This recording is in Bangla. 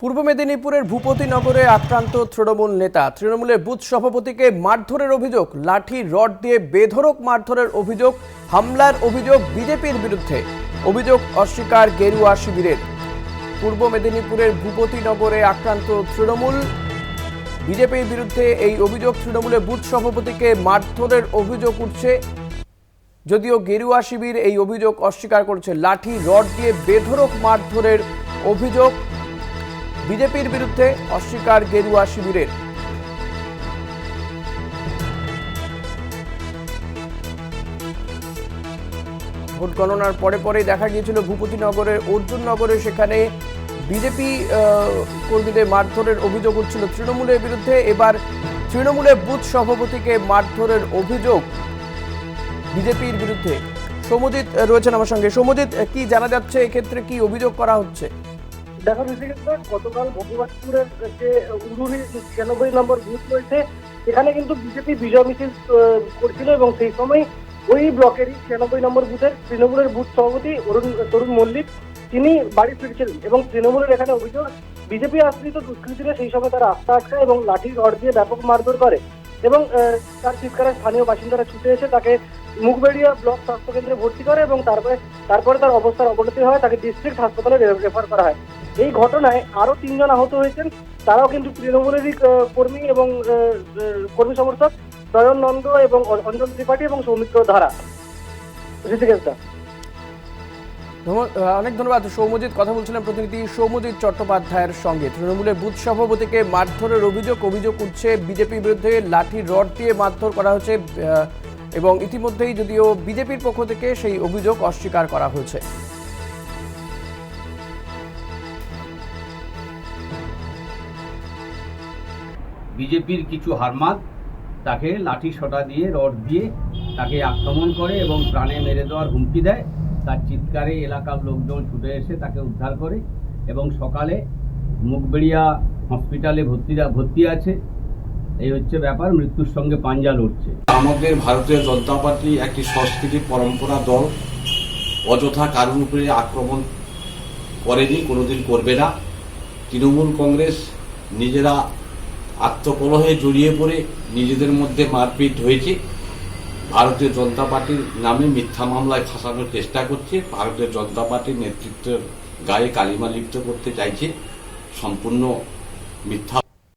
পূর্ব মেদিনীপুরের ভূপতিনগরে আক্রান্ত তৃণমূল নেতা। তৃণমূলের বুথ সভাপতিকে মারধরের অভিযোগ, লাঠি রড দিয়ে বেধড়ক মারধরের অভিযোগ, হামলার অভিযোগ বিজেপির বিরুদ্ধে। অভিযোগ অস্বীকার গেরুয়া শিবিরের। পূর্ব মেদিনীপুরের ভূপতিনগরে আক্রান্ত তৃণমূল, বিজেপির বিরুদ্ধে এই অভিযোগ। তৃণমূলের বুথ সভাপতিকে মারধরের অভিযোগ উঠছে, যদিও গেরুয়া শিবির এই অভিযোগ অস্বীকার করছে। লাঠি রড দিয়ে বেধড়ক মারধরের অভিযোগ বিজেপির বিরুদ্ধে, অস্বীকার গেরুয়া শিবিরের। ভোট গণনার পরে পরেই দেখা গিয়েছিল ভূপতিনগরের অর্জুননগরে, সেখানে বিজেপি কর্মীদের মারধরের অভিযোগ উঠছিল তৃণমূলের বিরুদ্ধে। এবার তৃণমূলের বুথ সভাপতিকে মারধরের অভিযোগ বিজেপির বিরুদ্ধে। সৌম্যজিৎ রয়েছেন আমার সঙ্গে। সৌম্যজিৎ, কি জানা যাচ্ছে, এক্ষেত্রে কি অভিযোগ করা হচ্ছে? দেখো গতকাল ভগবানপুরের যে উরুরি 96 নম্বর বুথ রয়েছে, এখানে কিন্তু বিজেপি বিজয় মিছিল করছিল এবং সেই সময় ওই ব্লকেরই 96 নম্বর বুথের তৃণমূলের বুথ সভাপতি তরুণ মল্লিক তিনি বাড়ি ফিরছিলেন এবং তৃণমূলের এখানে অভিযোগ বিজেপি আশ্রিত দুষ্কৃতীরা সেই সময় তার রাস্তা আটকায় এবং লাঠি রড দিয়ে ব্যাপক মারধর করে এবং তার চিৎকারে স্থানীয় বাসিন্দারা ছুটে এসে তাকে মুখবেড়িয়া ব্লক স্বাস্থ্যকেন্দ্রে ভর্তি করে এবং তারপরে তার অবস্থার অবনতি হয়, তাকে ডিস্ট্রিক্ট হাসপাতালে রেফার করা হয়। এই ঘটনায় আরো 3 জন আহত হয়েছেন, তারাও কিন্তু তৃণমূলেরই কর্মী এবং কর্মী সমর্থক নয়ন নন্দ এবং অঞ্জন ত্রিপাঠী এবং সৌমিত্র ধারা। ঋষিকেশদা, অনেক ধন্যবাদ। সৌম্যজিৎ কথা বলছিলেন প্রতিনিধি সৌম্যজিৎ চট্টোপাধ্যায়ের সঙ্গে। তৃণমূলের বুথ সভাপতিকে মারধরের অভিযোগ উঠছে বিজেপির বিরুদ্ধে। লাঠি রড দিয়ে মারধর করা হয়েছে এবং ইতিমধ্যেই যদিও বিজেপির পক্ষ থেকে সেই অভিযোগ অস্বীকার করা হয়েছে। বিজেপির কিছু হারমাদ তাকে লাঠি সোটা দিয়ে রড দিয়ে তাকে আক্রমণ করে এবং প্রাণে মেরে দেওয়ার হুমকি দেয়। তার চিৎকারে এলাকার লোকজন ছুটে এসে তাকে উদ্ধার করে এবং সকালে মুখবেড়িয়া হসপিটালে ভর্তি আছে। এই হচ্ছে ব্যাপার, মৃত্যুর সঙ্গে পাঞ্জা লড়ছে। আমাদের ভারতীয় জনতা পার্টি একটি সংস্কৃতি পরম্পরা দল, অযথা কারোর উপরে আক্রমণ করেনি, কোনোদিন করবে না। তৃণমূল কংগ্রেস নিজেরা আত্মকলহে জড়িয়ে পড়ে নিজেদের মধ্যে মারপিট হয়েছে। ভারতীয় জনতা পার্টির নামে মিথ্যা মামলায় ফাঁসানোর চেষ্টা করছে, ভারতীয় জনতা পার্টির নেতৃত্বের গায়ে কালিমা লিপ্ত করতে চাইছে, সম্পূর্ণ মিথ্যা।